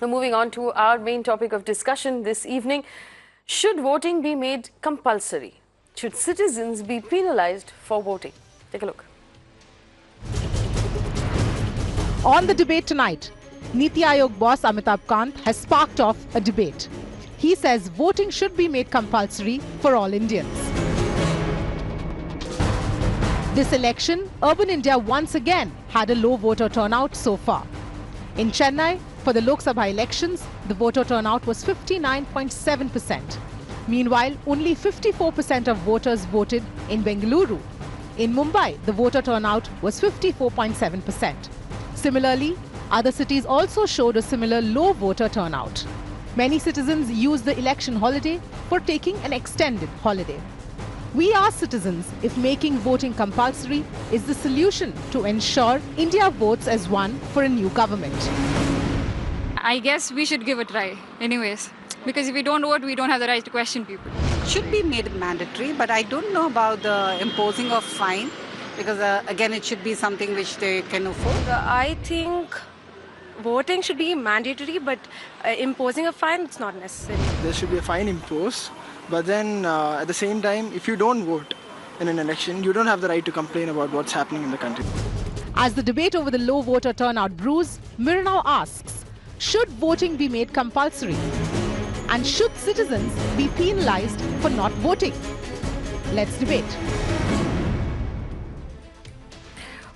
Now, moving on to our main topic of discussion this evening, should voting be made compulsory? Should citizens be penalized for voting? Take a look. On the debate tonight, NITI Aayog boss Amitabh Kant has sparked off a debate. He says voting should be made compulsory for all Indians. This election, urban India once again had a low voter turnout so far. In Chennai, for the Lok Sabha elections, the voter turnout was 59.7%. Meanwhile, only 54% of voters voted in Bengaluru. In Mumbai, the voter turnout was 54.7%. Similarly, other cities also showed a similar low voter turnout. Many citizens used the election holiday for taking an extended holiday. We asked citizens if making voting compulsory is the solution to ensure India votes as one for a new government. I guess we should give a try anyways, because if we don't vote, we don't have the right to question people. Should be made mandatory, but I don't know about the imposing of fine, because again, it should be something which they can afford. I think voting should be mandatory, but imposing a fine, it's not necessary. There should be a fine imposed, but then at the same time, if you don't vote in an election, you don't have the right to complain about what's happening in the country. As the debate over the low voter turnout brews, Mirnau asks, should voting be made compulsory? And should citizens be penalized for not voting? Let's debate.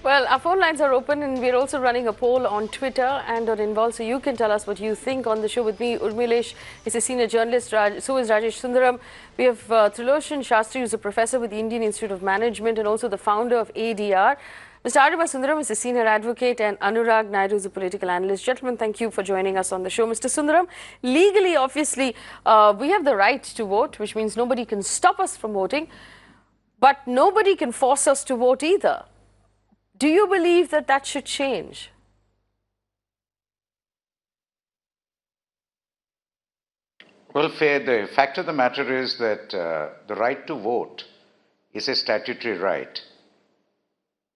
Well, our phone lines are open and we're also running a poll on Twitter and on Involve, so you can tell us what you think. On the show with me, Urmilesh is a senior journalist, so is Rajesh Sundaram. We have Triloshan Shastri, who's a professor with the Indian Institute of Management and also the founder of ADR. Mr. Aryama Sundaram is a senior advocate, and Anurag Naidu is a political analyst. Gentlemen, thank you for joining us on the show. Mr. Sundaram, legally, obviously, we have the right to vote, which means nobody can stop us from voting, but nobody can force us to vote either. Do you believe that that should change? Well, Faye, the fact of the matter is that the right to vote is a statutory right.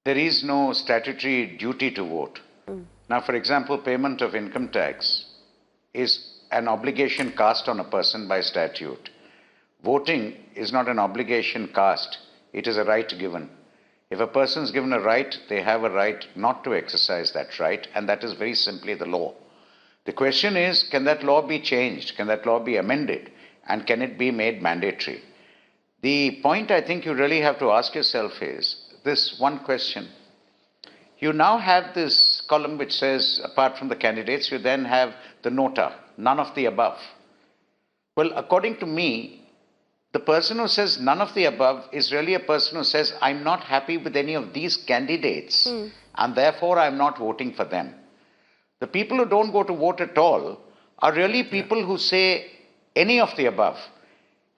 There is no statutory duty to vote. Now, for example, payment of income tax is an obligation cast on a person by statute. Voting is not an obligation cast, it is a right given. If a person is given a right, they have a right not to exercise that right, and that is very simply the law. The question is, can that law be changed? Can that law be amended? And can it be made mandatory? The point I think you really have to ask yourself is this one question. You now have this column which says, apart from the candidates, you then have the Nota, none of the above. Well, according to me, the person who says none of the above is really a person who says, I'm not happy with any of these candidates, and therefore I'm not voting for them. The people who don't go to vote at all are really people who say any of the above.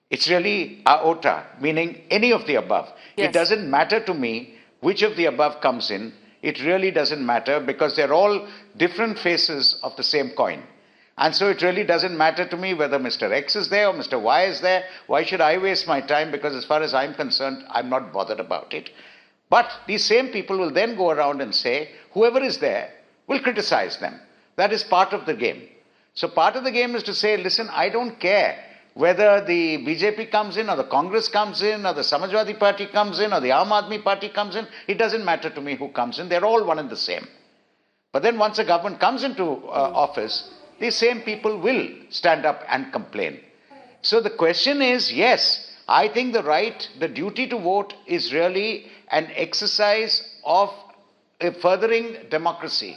It's really aota, meaning any of the above. Yes. It doesn't matter to me which of the above comes in. It really doesn't matter, because they're all different faces of the same coin. And so it really doesn't matter to me whether Mr. X is there or Mr. Y is there. Why should I waste my time? Because as far as I'm concerned, I'm not bothered about it. But these same people will then go around and say, whoever is there will criticize them. That is part of the game. So part of the game is to say, listen, I don't care whether the BJP comes in or the Congress comes in or the Samajwadi Party comes in or the Aam Aadmi Party comes in. It doesn't matter to me who comes in. They're all one and the same. But then once a government comes into office, these same people will stand up and complain. So the question is, yes, I think the duty to vote is really an exercise of furthering democracy.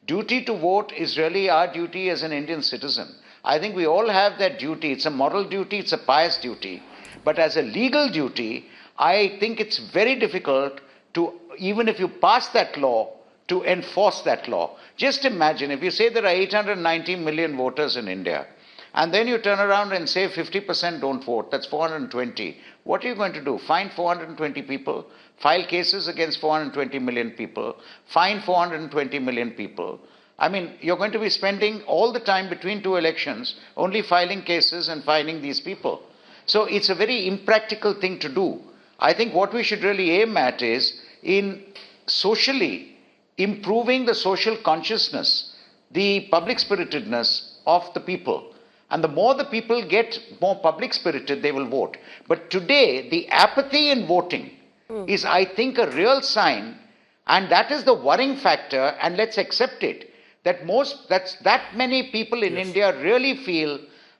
Duty to vote is really our duty as an Indian citizen. I think we all have that duty. It's a moral duty, it's a pious duty. But as a legal duty, I think it's very difficult to, even if you pass that law, to enforce that law. Just imagine, if you say there are 890 million voters in India, and then you turn around and say 50% don't vote, that's 420. What are you going to do? Fine 420 people? File cases against 420 million people? Fine 420 million people? I mean, you're going to be spending all the time between two elections only filing cases and fining these people. So it's a very impractical thing to do. I think what we should really aim at is in socially improving the social consciousness, the public-spiritedness of the people. And the more the people get more public spirited, they will vote. But today, the apathy in voting is, I think, a real sign, and that is the worrying factor, and let's accept it, that many people in India really feel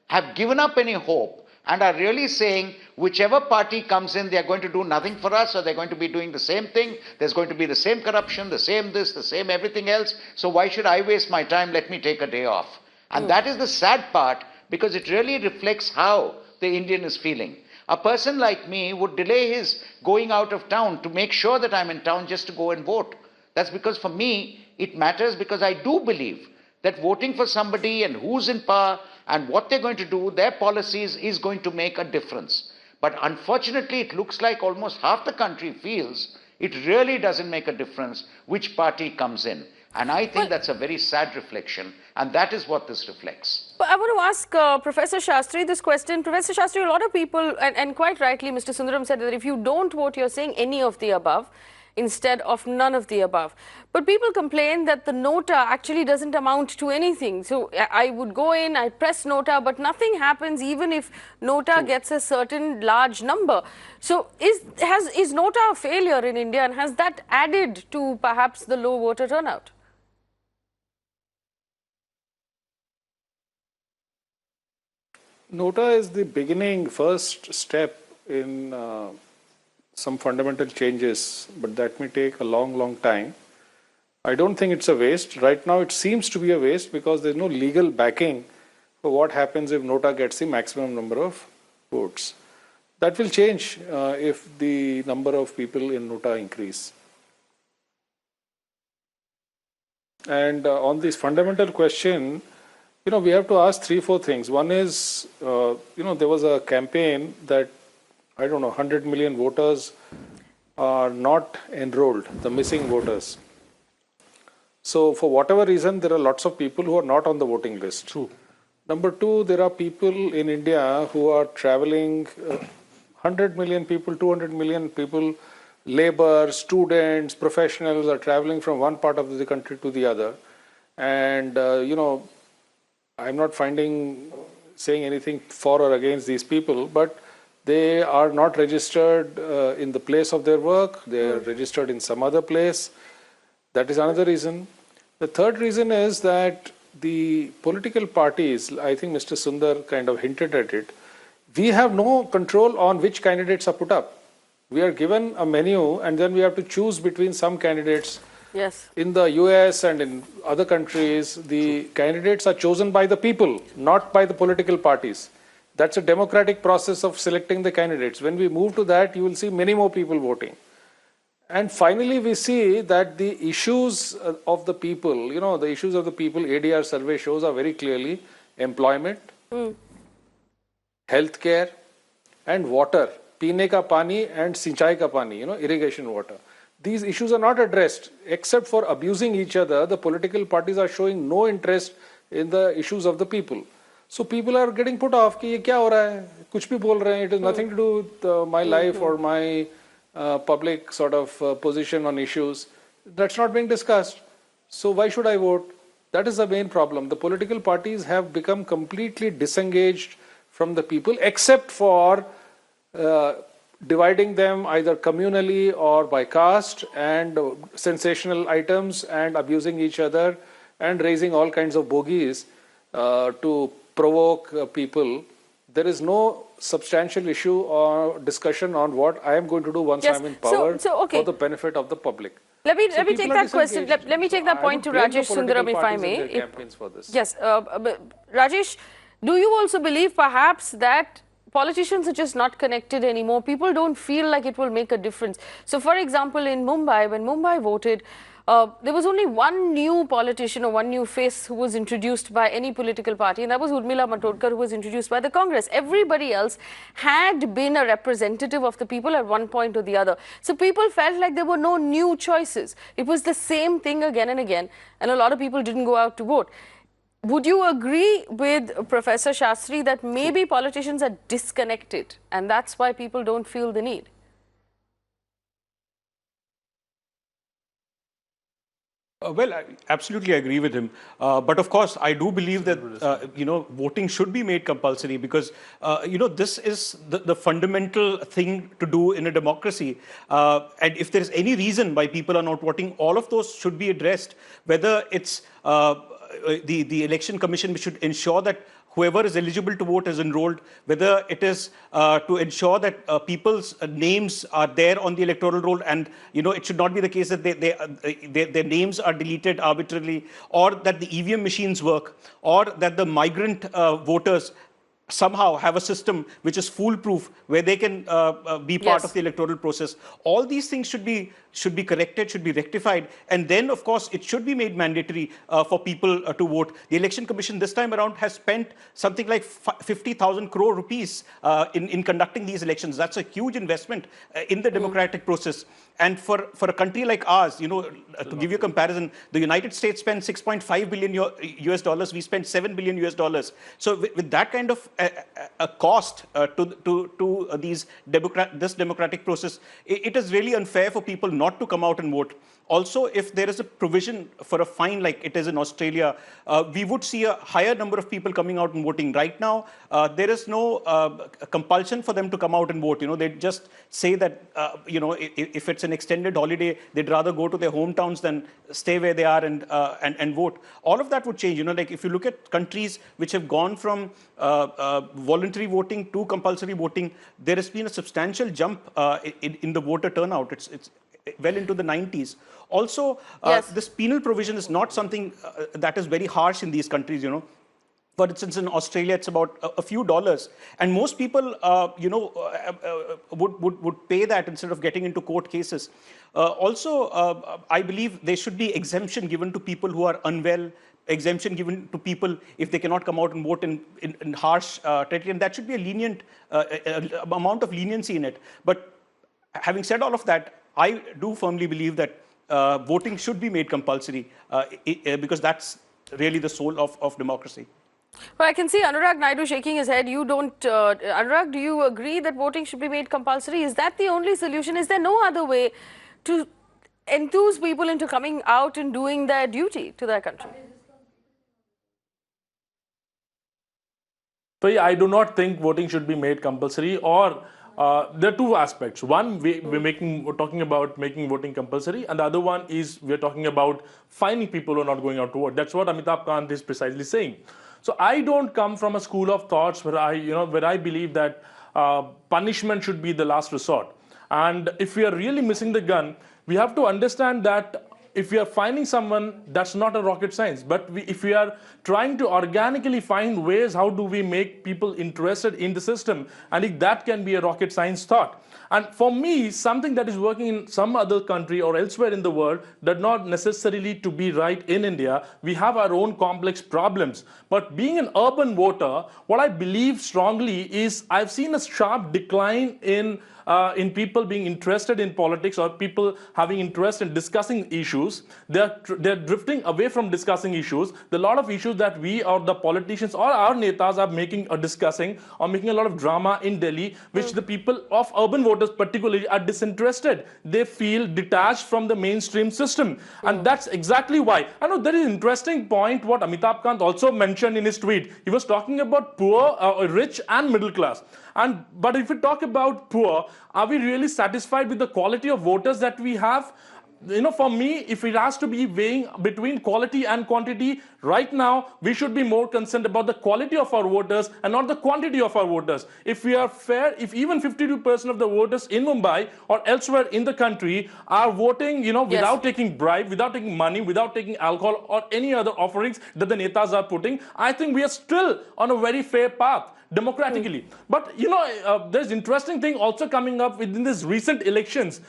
have given up any hope and are really saying whichever party comes in, they are going to do nothing for us, or they're going to be doing the same thing. There's going to be the same corruption, the same this, the same everything else. So why should I waste my time? Let me take a day off. And that is the sad part, because it really reflects how the Indian is feeling. A person like me would delay his going out of town to make sure that I'm in town just to go and vote. That's because for me, it matters, because I do believe that voting for somebody and who's in power and what they're going to do, their policies, is going to make a difference. But unfortunately, it looks like almost half the country feels it really doesn't make a difference which party comes in. And I think that's a very sad reflection, and that is what this reflects. But I want to ask Professor Shastri this question. Professor Shastri, a lot of people, and quite rightly, Mr. Sundaram said that if you don't vote, you're saying any of the above instead of none of the above. But people complain that the Nota actually doesn't amount to anything. So I would go in, I press Nota, but nothing happens even if Nota gets a certain large number. So is Nota a failure in India, and has that added to perhaps the low voter turnout? Nota is the first step in some fundamental changes, but that may take a long time. I don't think it's a waste. Right now it seems to be a waste because there's no legal backing for what happens if Nota gets the maximum number of votes. That will change if the number of people in Nota increase. And on this fundamental question, we have to ask 3-4 things. One is, there was a campaign that, 100 million voters are not enrolled, the missing voters. So for whatever reason, there are lots of people who are not on the voting list. True. Number two, there are people in India who are traveling, 100 million people, 200 million people, labor, students, professionals are traveling from one part of the country to the other. And, I'm not saying anything for or against these people, but they are not registered in the place of their work. They are registered in some other place. That is another reason. The third reason is that the political parties, I think Mr. Sundar kind of hinted at it, we have no control on which candidates are put up. We are given a menu and then we have to choose between some candidates. Yes. In the US and in other countries, the candidates are chosen by the people, not by the political parties. That's a democratic process of selecting the candidates. When we move to that, you will see many more people voting. And finally, we see that the issues of the people, the issues of the people, ADR survey shows are very clearly employment, healthcare, and water, peene ka pani and sinchai ka pani, irrigation water. These issues are not addressed. Except for abusing each other, the political parties are showing no interest in the issues of the people. So people are getting put off, कि ये क्या हो रहा है? कुछ भी बोल रहे हैं. It has nothing to do with my life or my public sort of position on issues. That's not being discussed. So why should I vote? That is the main problem. The political parties have become completely disengaged from the people, except for dividing them either communally or by caste, and sensational items, and abusing each other, and raising all kinds of bogies to provoke people. There is no substantial issue or discussion on what I am going to do once I am in power for the benefit of the public. Let me take that question. Let me take that point to Rajesh Sundaram, if I may. Yes, Rajesh, do you also believe perhaps that politicians are just not connected anymore? People don't feel like it will make a difference. So, for example, in Mumbai, when Mumbai voted, there was only one new politician or one new face who was introduced by any political party, and that was Urmila Matondkar, who was introduced by the Congress. Everybody else had been a representative of the people at one point or the other. So people felt like there were no new choices. It was the same thing again and again, and a lot of people didn't go out to vote. Would you agree with Professor Shastri that maybe politicians are disconnected and that's why people don't feel the need? Well, I absolutely agree with him. But of course, I do believe that, voting should be made compulsory because, this is the fundamental thing to do in a democracy. And if there is any reason why people are not voting, all of those should be addressed, whether it's the election commission should ensure that whoever is eligible to vote is enrolled, whether it is to ensure that people's names are there on the electoral roll, and it should not be the case that their names are deleted arbitrarily, or that the EVM machines work, or that the migrant voters somehow have a system which is foolproof, where they can be part of the electoral process. All these things should be corrected, should be rectified, and then, of course, it should be made mandatory for people to vote. The Election Commission this time around has spent something like 50,000 crore rupees in conducting these elections. That's a huge investment in the democratic process. And for a country like ours, to give you a comparison, the United States spent 6.5 billion US dollars. We spent 7 billion US dollars. So with that kind of a cost to this democratic process, it is really unfair for people not to come out and vote. Also, if there is a provision for a fine like it is in Australia, we would see a higher number of people coming out and voting. Right now, there is no compulsion for them to come out and vote. They just say that, if it's an extended holiday, they'd rather go to their hometowns than stay where they are and vote. All of that would change. Like if you look at countries which have gone from voluntary voting to compulsory voting, there has been a substantial jump in the voter turnout. It's well into the 90s. Also, this penal provision is not something that is very harsh in these countries, For instance, in Australia, it's about a few dollars. And most people, would pay that instead of getting into court cases. I believe there should be exemption given to people who are unwell, exemption given to people if they cannot come out and vote in harsh territory. And that should be a lenient amount of leniency in it. But having said all of that, I do firmly believe that voting should be made compulsory because that's really the soul of democracy. Well, I can see Anurag Naidu shaking his head. You don't, Anurag, do you agree that voting should be made compulsory? Is that the only solution? Is there no other way to enthuse people into coming out and doing their duty to their country? I do not think voting should be made compulsory, or there are two aspects. One, we're talking about making voting compulsory, and the other one is we're talking about fining people who are not going out to vote. That's what Amitabh Kant is precisely saying. So I don't come from a school of thoughts where I believe that punishment should be the last resort. And if we are really missing the gun, we have to understand that if we are finding someone, that's not a rocket science. But if we are trying to organically find ways, how do we make people interested in the system? I think that can be a rocket science thought. And for me, something that is working in some other country or elsewhere in the world does not necessarily to be right in India. We have our own complex problems. But being an urban voter, what I believe strongly is I've seen a sharp decline in people being interested in politics or people having interest in discussing issues. They're drifting away from discussing issues. There are a lot of issues that we or the politicians or our netas are making or discussing or making a lot of drama in Delhi, which the people of urban voters particularly are disinterested. They feel detached from the mainstream system. And that's exactly why. I know there is an interesting point what Amitabh Kant also mentioned in his tweet. He was talking about poor, rich and middle class. But if we talk about poor, are we really satisfied with the quality of voters that we have? For me, if it has to be weighing between quality and quantity, right now, we should be more concerned about the quality of our voters and not the quantity of our voters. If we are fair, if even 52% of the voters in Mumbai or elsewhere in the country are voting, without taking bribe, without taking money, without taking alcohol or any other offerings that the netas are putting, I think we are still on a very fair path democratically. But there's interesting thing also coming up within these recent elections.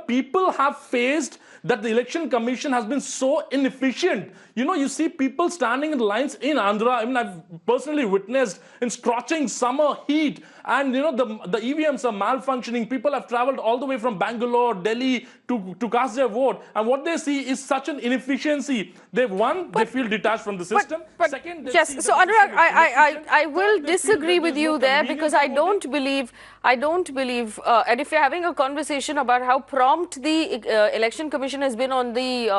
People have faced that the election commission has been so inefficient. You see people standing in lines in Andhra. I mean, I've personally witnessed in scorching summer heat, and the EVMs are malfunctioning. People have traveled all the way from Bangalore, Delhi to cast their vote, and what they see is such an inefficiency. They feel detached from the system. Second, yes. So Anurag, I will disagree with you there, because I don't believe, and if you're having a conversation about how prompt the Election Commission has been on the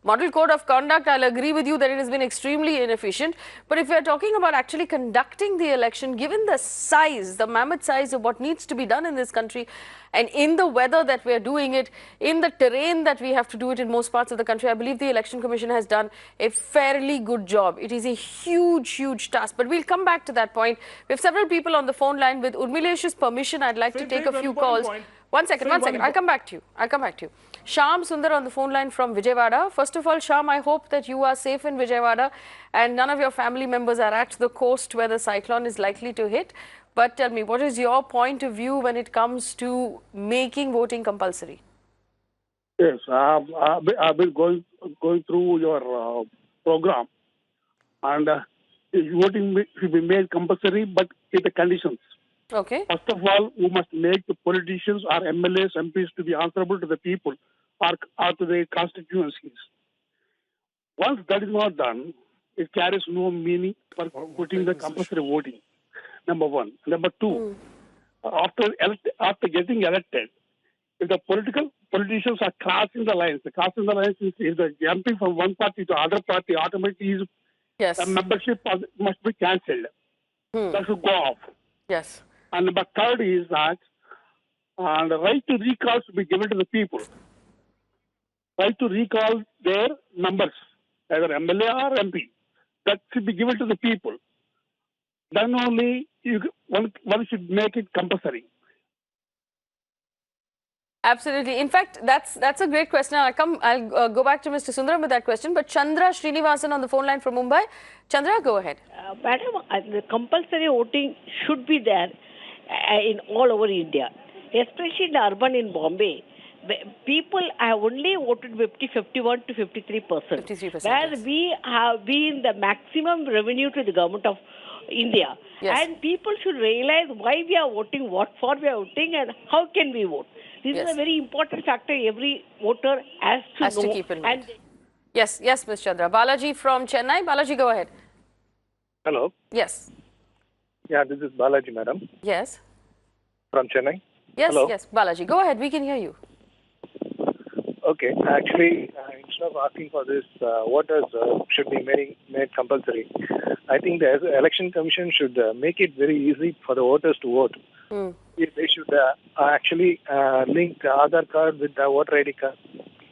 Model Code of Conduct, I'll agree with you that it has been extremely inefficient. But if we're talking about actually conducting the election, given the size, the mammoth size of what needs to be done in this country, and in the weather that we're doing it, in the terrain that we have to do it in most parts of the country, I believe the Election Commission has done a fairly good job. It is a huge, huge task. But we'll come back to that point. We have several people on the phone line. With Urmilesh's permission, I'd like to take a few calls. One second. I'll come back to you. Shyam Sundar on the phone line from Vijayawada. First of all, Shyam, I hope that you are safe in Vijayawada and none of your family members are at the coast where the cyclone is likely to hit. But tell me, what is your point of view when it comes to making voting compulsory? Yes, I've been going through your program, and voting should be made compulsory, but with the conditions. Okay. First of all, we must make the politicians or MLAs, MPs to be answerable to the people or to their constituencies. Once that is not done, it carries no meaning for putting the compulsory voting. Number one. Number two, after getting elected, if the politicians are crossing the lines, is the jumping from one party to other party automatically, the membership must be cancelled. That should go off. Yes. And number third is that the right to recall should be given to the people. Right to recall their numbers, either MLA or MP. That should be given to the people. Then only one should make it compulsory. Absolutely. In fact, that's a great question. I'll go back to Mr. Sundaram with that question. But Chandra Srinivasan on the phone line from Mumbai. Chandra, go ahead. Madam, the compulsory voting should be there in all over India, especially in the urban in Bombay. People have only voted 51 to 53%. Where yes. we have been the maximum revenue to the government of India. Yes. And people should realize why we are voting, what for we are voting, and how can we vote. This is a very important factor every voter has to know. Keep in mind. Yes, Ms. Chandra. Balaji from Chennai. Balaji, go ahead. Hello. Yes. Yeah, this is Balaji, madam. Yes. From Chennai. Yes, Hello. yes. Balaji, go ahead. We can hear you. Okay. Actually, instead of asking for this, voters should be made compulsory. I think the Election Commission should make it very easy for the voters to vote. They should actually link the Aadhaar card with the voter ID card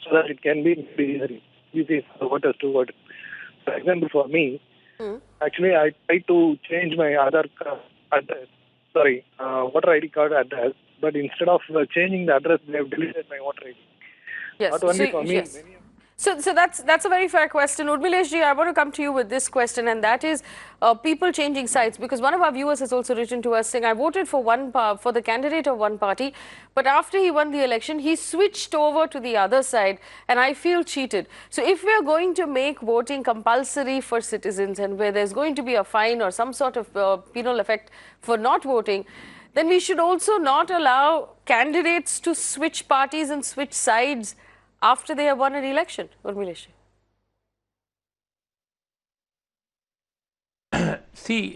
so that it can be very easy for the voters to vote. For example, for me, actually, I tried to change my Aadhaar card address, voter ID card address, but instead of changing the address, they have deleted my voter ID. Yes. Not only for me, yes. So that's a very fair question. Urmileshji, I want to come to you with this question, and that is people changing sides, because one of our viewers has also written to us saying, I voted for for the candidate of one party, but after he won the election, he switched over to the other side, and I feel cheated. So if we're going to make voting compulsory for citizens, and where there's going to be a fine or some sort of penal effect for not voting, then we should also not allow candidates to switch parties and switch sides after they have won an election. Urmilesh. See,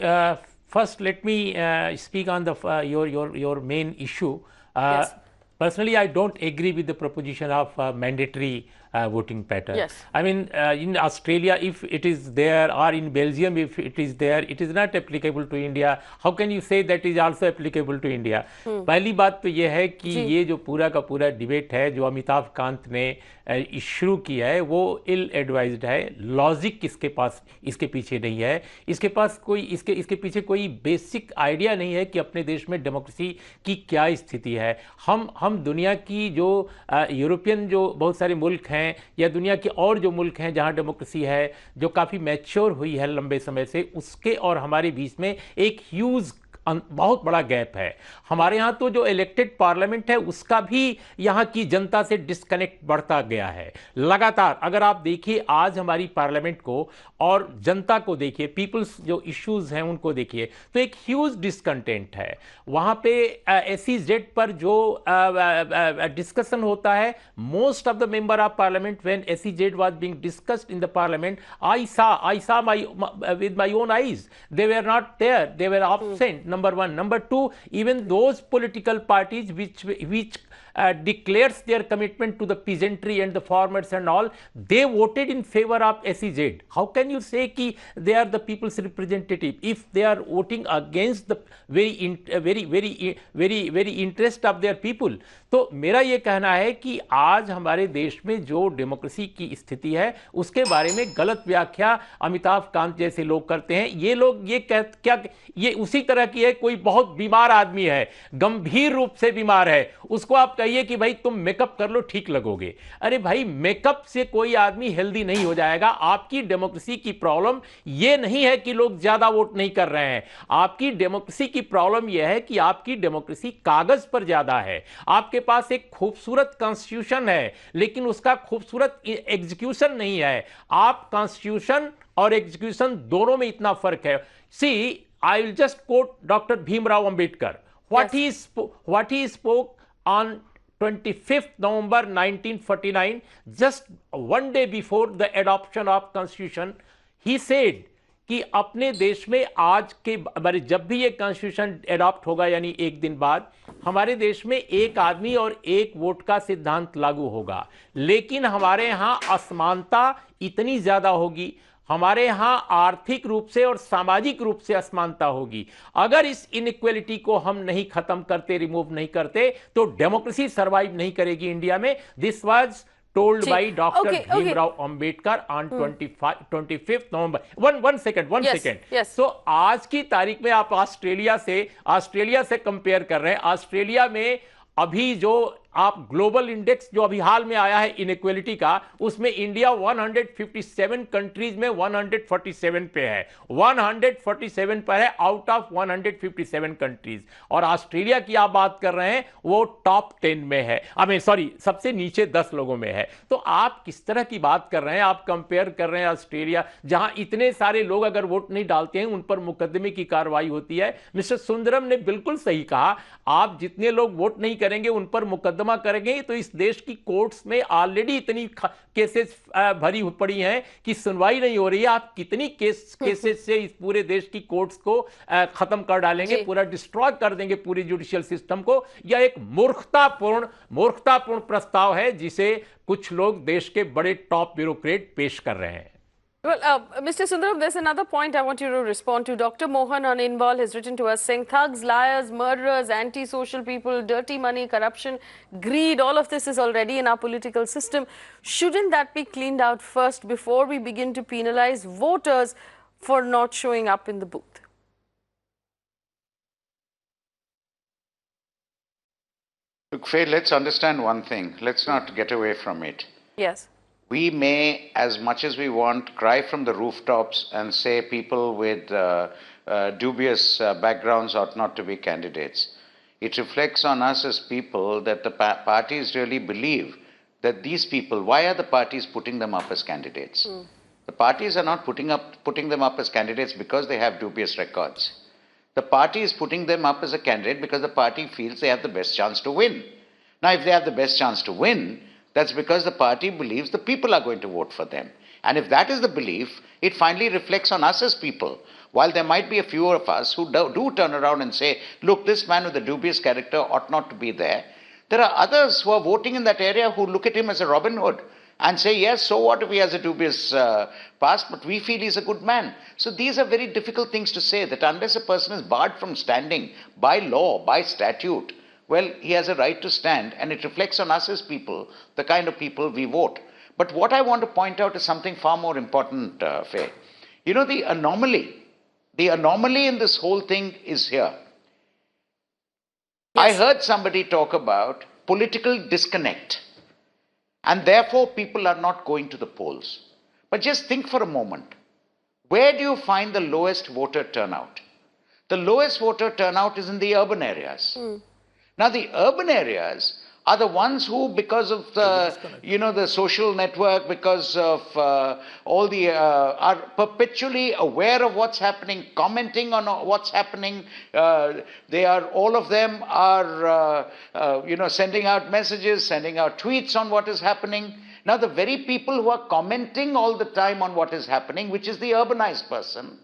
first let me speak on the your main issue. Yes. Personally, I don't agree with the proposition of mandatory voting pattern. Yes. I mean, in Australia, if it is there, or in Belgium, if it is there, it is not applicable to India. How can you say that is also applicable to India? पहली बात तो ये है कि ये जो पूरा का पूरा डिबेट है जो अमिताभ कांत ने शुरू किया है वो इल एडवाइज्ड है. लॉजिक इसके पीछे नहीं है. इसके पास कोई इसके पीछे कोई बेसिक आइडिया नहीं है कि अपने देश में डेमोक्रेसी की क्या स्थिति है. हम दुनिया की जो यूरोपियन जो बहुत सारे मुल्क हैं या दुनिया के और जो मुल्क हैं जहां डेमोक्रेसी है जो काफ़ी मैच्योर हुई है लंबे समय से, उसके और हमारे बीच में एक ह्यूज बहुत बड़ा गैप है। हमारे यहाँ तो जो इलेक्टेड पार्लियामेंट है उसका भी यहाँ की जनता से डिस्कनेक्ट बढ़ता गया है लगातार। अगर आप देखिए आज हमारी पार्लियामेंट को और जनता को देखिए, पीपल्स जो इश्यूज हैं उनको देखिए, तो एक ह्यूज डिस्कंटेंट है। वहाँ पे SEZ पर जो डिस्कशन होता है, most of the member of parliament when SEZ was being discussed in the parliament, I saw with my own eyes. They were not there. They were absent. Number one. Number two, even those political parties which declares their commitment to the peasantry and the farmers and all, they voted in favor of SEZ. How can you say कि they are the people's representative if they are voting against the very interest of their people? तो मेरा ये कहना है कि आज हमारे देश में जो डेमोक्रेसी की स्थिति है उसके बारे में गलत व्याख्या अमिताभ कांत जैसे लोग करते हैं। ये लोग ये उसी तरह की है, कोई बहुत बीमार आदमी है, गंभीर रूप से बीमार है, उसको आप कहिए कि भाई तुम मेकअप कर लो ठीक लगोगे। अरे भाई मेकअप से कोई आदमी हेल्दी नहीं हो जाएगा। आपकी डेमोक्रेसी की प्रॉब्लम ये नहीं है कि लोग ज्यादा वोट नहीं कर रहे हैं, आपकी डेमोक्रेसी की प्रॉब्लम यह है कि आपकी डेमोक्रेसी कागज पर ज्यादा है। आपके पास एक खूबसूरत कॉन्स्टिट्यूशन है लेकिन उसका खूबसूरत एग्जीक्यूशन नहीं है। आप कॉन्स्टिट्यूशन और एग्जीक्यूशन दोनों में इतना फर्क है। See, I will just quote doctor Bhimrao Ambedkar, what he spoke on 25th November 1949, just one day before the adoption of Constitution. He said कि अपने देश में आज के बारे जब भी ये कॉन्स्टिट्यूशन एडॉप्ट होगा यानी एक दिन बाद, हमारे देश में एक आदमी और एक वोट का सिद्धांत लागू होगा, लेकिन हमारे यहाँ असमानता इतनी ज्यादा होगी, हमारे यहाँ आर्थिक रूप से और सामाजिक रूप से असमानता होगी। अगर इस इनइक्वालिटी को हम नहीं खत्म करते, रिमूव नहीं करते, तो डेमोक्रेसी सर्वाइव नहीं करेगी इंडिया में। This was told by Dr. Bhimrao Ambedkar on 25th November. One second. Yes. So आज की तारीख में आप ऑस्ट्रेलिया से कंपेयर कर रहे हैं। ऑस्ट्रेलिया में अभी जो आप ग्लोबल इंडेक्स जो अभी हाल में आया है इनइक्वालिटी का, उसमें इंडिया 157 कंट्रीज में 147 पे है, 147 पर है आउट ऑफ 157 कंट्रीज। और ऑस्ट्रेलिया की आप बात कर रहे हैं वो टॉप 10 में है, सबसे नीचे 10 लोगों में है। तो आप किस तरह की बात कर रहे हैं? आप कंपेयर कर रहे हैं ऑस्ट्रेलिया जहां इतने सारे लोग अगर वोट नहीं डालते हैं उन पर मुकदमे की कार्रवाई होती है। मिस्टर सुंदरम ने बिल्कुल सही कहा, आप जितने लोग वोट नहीं करेंगे उन पर मुकदमा करेंगे। तो इस देश की कोर्ट्स में ऑलरेडी इतनी केसेस भरी पड़ी हैं कि सुनवाई नहीं हो रही है। आप कितनी केसेस से इस पूरे देश की कोर्ट्स को खत्म कर डालेंगे, पूरा डिस्ट्रॉय कर देंगे पूरी जुडिशियल सिस्टम को। यह एक मूर्खतापूर्ण प्रस्ताव है जिसे कुछ लोग देश के बड़े टॉप ब्यूरोक्रेट पेश कर रहे हैं। Well, Mr. Sundaram, there's another point I want you to respond to. Dr. Mohan on Inbal has written to us saying thugs, liars, murderers, anti-social people, dirty money, corruption, greed, all of this is already in our political system. Shouldn't that be cleaned out first before we begin to penalize voters for not showing up in the booth? Look, Faye, let's understand one thing. Let's not get away from it. Yes. We may, as much as we want, cry from the rooftops and say people with dubious backgrounds ought not to be candidates. It reflects on us as people that the parties really believe that these people, why are the parties putting them up as candidates? The parties are not putting them up as candidates because they have dubious records. The party is putting them up as a candidate because the party feels they have the best chance to win. Now, if they have the best chance to win, that's because the party believes the people are going to vote for them. And if that is the belief, it finally reflects on us as people. While there might be a few of us who do turn around and say, look, this man with a dubious character ought not to be there, there are others who are voting in that area who look at him as a Robin Hood and say, yes, so what if he has a dubious past, but we feel he's a good man. So these are very difficult things to say, that unless a person is barred from standing by law, by statute, well, he has a right to stand, and it reflects on us as people, the kind of people we vote. But what I want to point out is something far more important, Faye. You know, the anomaly in this whole thing is here. Yes. I heard somebody talk about political disconnect, and therefore people are not going to the polls. But just think for a moment. Where do you find the lowest voter turnout? The lowest voter turnout is in the urban areas. Now, the urban areas are the ones who, because of the, the social network, because of all the, are perpetually aware of what's happening, commenting on what's happening. All of them are, sending out messages, sending out tweets on what is happening. Now, the very people who are commenting all the time on what is happening, which is the urbanized person,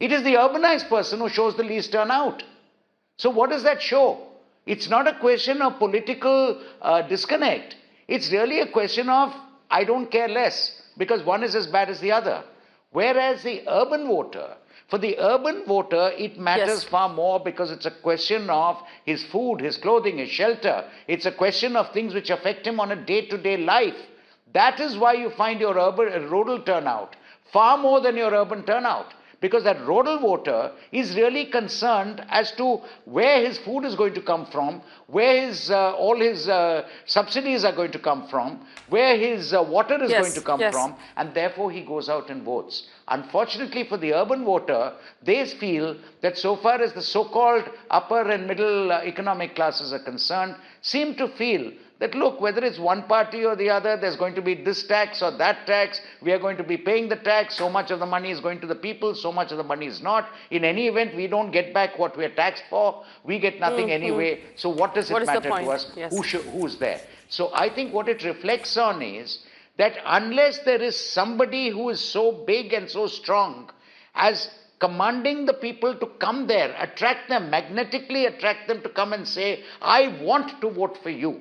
it is the urbanized person who shows the least turnout. So what does that show? It's not a question of political disconnect. It's really a question of, I don't care less, because one is as bad as the other. Whereas the urban voter, for the urban voter, it matters far more, because it's a question of his food, his clothing, his shelter. It's a question of things which affect him on a day-to-day life. That is why you find your rural turnout far more than your urban turnout. Because that rural voter is really concerned as to where his food is going to come from, where his, all his subsidies are going to come from, where his water is going to come from, and therefore he goes out and votes. Unfortunately for the urban voter, they feel that so far as the so-called upper and middle economic classes are concerned, seem to feel that, look, whether it's one party or the other, there's going to be this tax or that tax, we are going to be paying the tax, so much of the money is going to the people, so much of the money is not. In any event, we don't get back what we are taxed for, we get nothing anyway, so what does it matter to us? Who's there? So I think what it reflects on is that unless there is somebody who is so big and so strong as commanding the people to come there, attract them, magnetically attract them to come and say, I want to vote for you.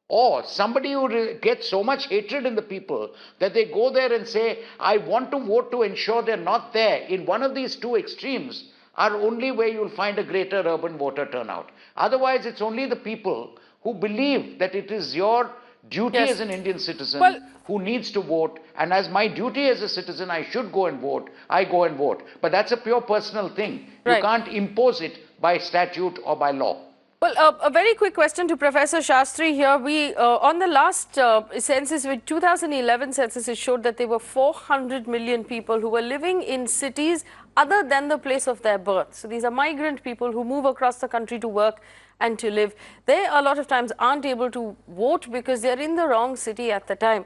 Or somebody who gets so much hatred in the people that they go there and say, I want to vote to ensure they're not there. In one of these two extremes are only where you'll find a greater urban voter turnout. Otherwise, it's only the people who believe that it is your duty as an Indian citizen who needs to vote, and as my duty as a citizen, I should go and vote, I go and vote. But that's a pure personal thing. You can't impose it by statute or by law. Well, a very quick question to Professor Shastri here. We, on the last census, with 2011 census, it showed that there were 400 million people who were living in cities other than the place of their birth. So these are migrant people who move across the country to work and to live. They a lot of times aren't able to vote because they're in the wrong city at the time.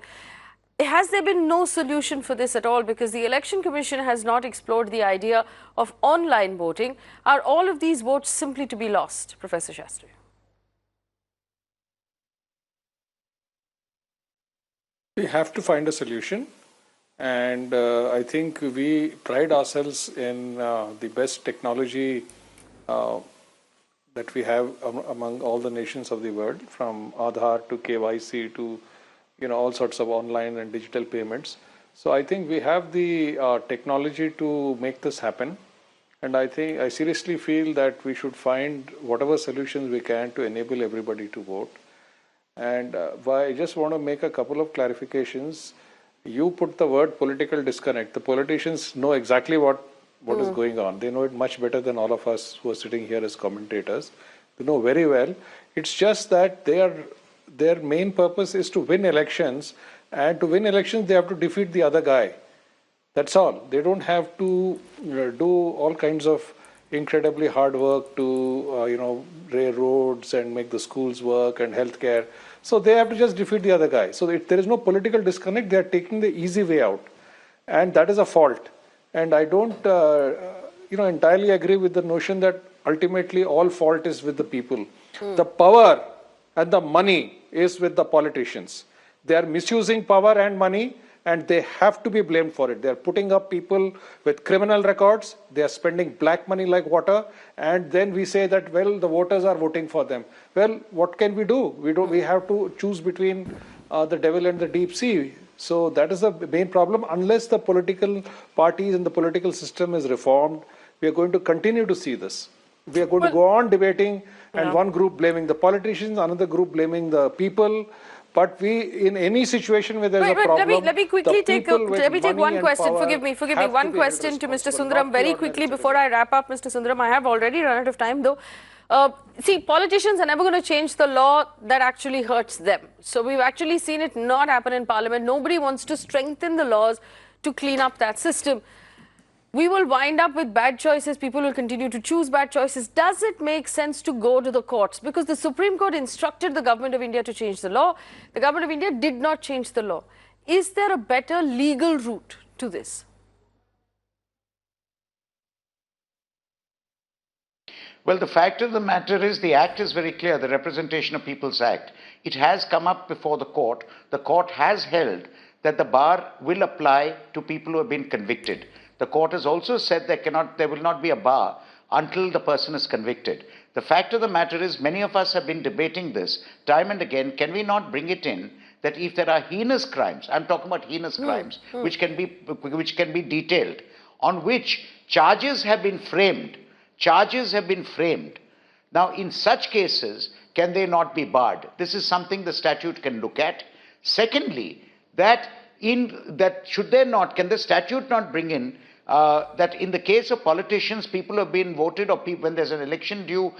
Has there been no solution for this at all? Because the Election Commission has not explored the idea of online voting. Are all of these votes simply to be lost, Professor Shastri? We have to find a solution, and I think we pride ourselves in the best technology that we have among all the nations of the world, from Aadhaar to KYC to all sorts of online and digital payments. So I think we have the technology to make this happen. And I seriously feel that we should find whatever solutions we can to enable everybody to vote. And I just want to make a couple of clarifications. You put the word political disconnect. The politicians know exactly what is going on. They know it much better than all of us who are sitting here as commentators. They know very well. It's just that their main purpose is to win elections, and to win elections they have to defeat the other guy. That's all. They don't have to do all kinds of incredibly hard work to lay roads and make the schools work and healthcare. So they have to just defeat the other guy. So there is no political disconnect. They are taking the easy way out, and that is a fault. And I don't entirely agree with the notion that ultimately all fault is with the people. The power and the money is with the politicians. They are misusing power and money, and they have to be blamed for it. They are putting up people with criminal records. They are spending black money like water, and then we say that, well, the voters are voting for them. Well, what can we do? We have to choose between the devil and the deep sea. So that is the main problem. Unless the political parties and the political system is reformed, we are going to continue to see this. We are going to go on debating, and one group blaming the politicians, another group blaming the people. But in any situation where there is a problem, let me quickly take one question. Forgive me. One question to Mr. Sundaram very quickly before I wrap up, Mr. Sundaram. I have already run out of time, though. See, politicians are never going to change the law that actually hurts them. So we've actually seen it not happen in Parliament. Nobody wants to strengthen the laws to clean up that system. we will wind up with bad choices. People will continue to choose bad choices. Does it make sense to go to the courts? Because the Supreme Court instructed the government of India to change the law. The government of India did not change the law. Is there a better legal route to this? Well, the fact of the matter is the Act is very clear, the Representation of People's Act. It has come up before the court. The court has held that the bar will apply to people who have been convicted. The court has also said there will not be a bar until the person is convicted. The fact of the matter is many of us have been debating this time and again. Can we not bring it in that if there are heinous crimes, I'm talking about heinous crimes, which can be detailed, on which charges have been framed, now in such cases, can they not be barred? This is something the statute can look at. Secondly, can the statute not bring in that in the case of politicians, people have been voted, or when there's an election due,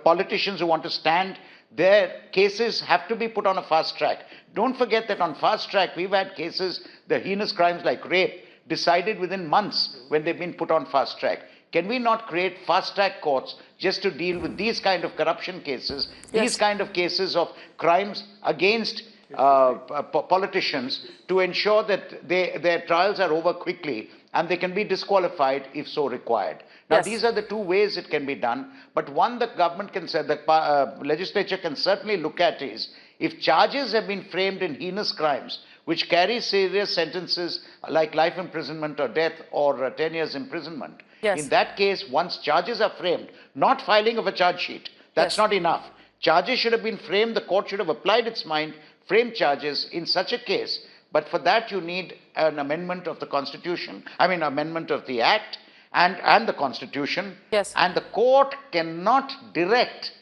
politicians who want to stand, their cases have to be put on a fast track. Don't forget that on fast track, we've had cases, the heinous crimes like rape, decided within months when they've been put on fast track. Can we not create fast track courts just to deal with these kind of corruption cases, these kind of cases of crimes against politicians, to ensure that their trials are over quickly and they can be disqualified if so required? Now, these are the two ways it can be done, but one the government can say, the legislature can certainly look at is, if charges have been framed in heinous crimes, which carry serious sentences like life imprisonment or death or 10 years imprisonment, in that case, once charges are framed, not filing of a charge sheet, that's not enough. Charges should have been framed, the court should have applied its mind, framed charges in such a case, but for that you need an amendment of the Constitution, amendment of the Act and the Constitution, and the court cannot direct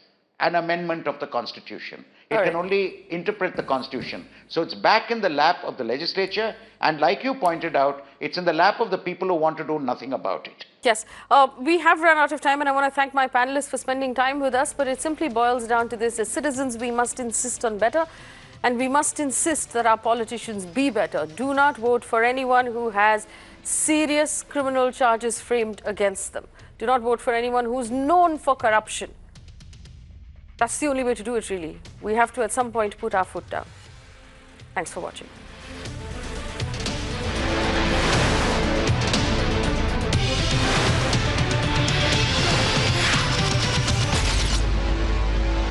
an amendment of the Constitution. It can only interpret the Constitution. So it's back in the lap of the legislature, and like you pointed out, it's in the lap of the people who want to do nothing about it. Yes, we have run out of time, and I want to thank my panelists for spending time with us, but it simply boils down to this: as citizens, we must insist on better, and we must insist that our politicians be better. Do not vote for anyone who has serious criminal charges framed against them. Do not vote for anyone who's known for corruption. That's the only way to do it, really. We have to, at some point, put our foot down. Thanks for watching.